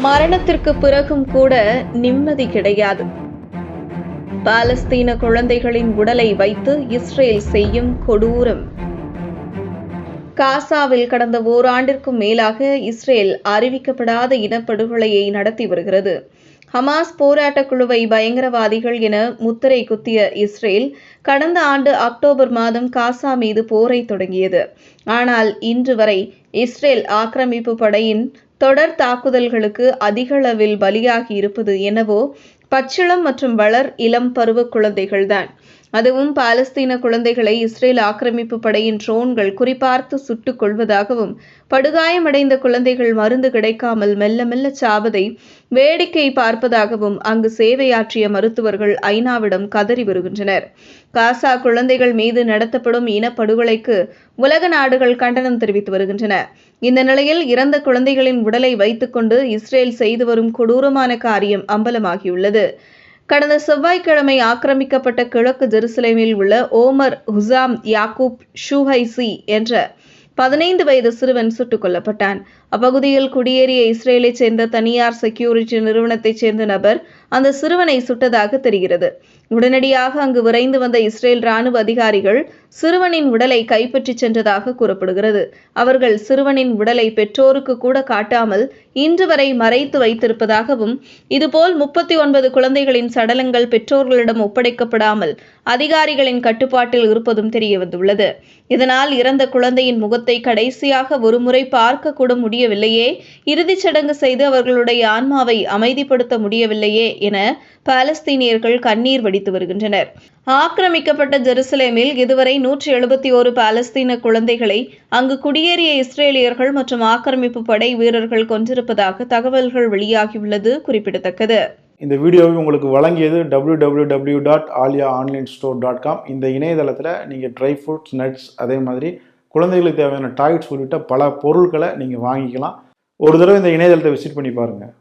மரணத்திற்கு பிறகும் கூட நிம்மதி கிடையாது. பாலஸ்தீன குழந்தைகளின் உடலை வைத்து இஸ்ரேல் செய்யும் கொடூரம். காசாவில் கடந்த ஓராண்டிற்கும் மேலாக இஸ்ரேல் அறிவிக்கப்படாத இனப்படுகொலையை நடத்தி வருகிறது. ஹமாஸ் போராட்டக் குழுவை பயங்கரவாதிகள் என முத்திரை குத்திய இஸ்ரேல் கடந்த ஆண்டு அக்டோபர் மாதம் காசா மீது போரை தொடங்கியது. ஆனால் இன்று வரை இஸ்ரேல் ஆக்கிரமிப்பு படையின் தொடர் தாக்குதல்களுக்கு அதிகளவில் பலியாகி இருப்பது என்னவோ பச்சிளம் மற்றும் வளர் இளம் பருவ குழந்தைகள்தான். அதுவும் பாலஸ்தீன குழந்தைகளை இஸ்ரேல் ஆக்கிரமிப்பு படையின் ட்ரோன்கள் குறிபார்த்து சுட்டுக் கொள்வதாகவும், படுகாயமடைந்த குழந்தைகள் மருந்து கிடைக்காமல் மெல்ல மெல்ல சாவதை வேடிக்கை பார்ப்பதாகவும் அங்கு சேவையாற்றிய மருத்துவர்கள் ஐநாவிடம் கதறி வருகின்றனர். காசா குழந்தைகள் மீது நடத்தப்படும் இனப்படுகொலைக்கு உலக நாடுகள் கண்டனம் தெரிவித்து வருகின்றன. இந்த நிலையில் இறந்த குழந்தைகளின் உடலை வைத்துக்கொண்டு இஸ்ரேல் செய்து வரும் கொடூரமான காரியம் அம்பலமாகியுள்ளது. கடந்த செவ்வாய்க்கிழமை ஆக்கிரமிக்கப்பட்ட கிழக்கு ஜெருசலேமில் உள்ள ஓமர் ஹுசாம் யாக்கூப் ஷூஹைசி என்ற 15 வயது சிறுவன் சுட்டுக் கொல்லப்பட்டான். அப்பகுதியில் குடியேறிய இஸ்ரேலைச் சேர்ந்த தனியார் செக்யூரிட்டி நிறுவனத்தைச் சேர்ந்த நபர் அந்த சிறுவனை சுட்டதாக தெரிகிறது. உடனடியாக அங்கு விரைந்து வந்த இஸ்ரேல் ராணுவ அதிகாரிகள் சிறுவனின் உடலை கைப்பற்றிச் சென்றதாக கூறப்படுகிறது. அவர்கள் சிறுவனின் உடலை பெற்றோருக்கு கூட காட்டாமல் இன்று வரை மறைத்து வைத்திருப்பதாகவும், இதுபோல் 39 குழந்தைகளின் சடலங்கள் பெற்றோர்களிடம் ஒப்படைக்கப்படாமல் அதிகாரிகளின் கட்டுப்பாட்டில் இருப்பதும் தெரியவந்துள்ளது. இதனால் இறந்த குழந்தையின் முகத்தை கடைசியாக ஒருமுறை பார்க்க கூட முடியவில்லையே, இறுதிச் சடங்கு செய்து அவர்களுடைய ஆன்மாவை அமைதிப்படுத்த முடியவில்லையே என பாலஸ்தீனியர்கள் கண்ணீர் வடித்து வருகின்றனர். ஆக்கிரமிக்கப்பட்ட ஜெருசலேமில் இதுவரை 171 பாலஸ்தீன குழந்தைகளை அங்கு குடியேறிய இஸ்ரேலியர்கள் மற்றும் ஆக்கிரமிப்பு படை வீரர்கள் கொன்றிருப்பதாக தகவல்கள் வெளியாகியுள்ளது குறிப்பிடத்தக்கது. இந்த வீடியோவை உங்களுக்கு வழங்கியது www.aliaonlinestore.com. இந்த இணையதளத்தில் நீங்கள் ட்ரை ஃப்ரூட்ஸ், நட்ஸ், அதே மாதிரி குழந்தைகளுக்கு தேவையான டாய்ஸ் உள்ளிட்ட பல பொருட்களை நீங்கள் வாங்கிக்கலாம். ஒரு தடவை இந்த இணையதளத்தை விசிட் பண்ணி பாருங்கள்.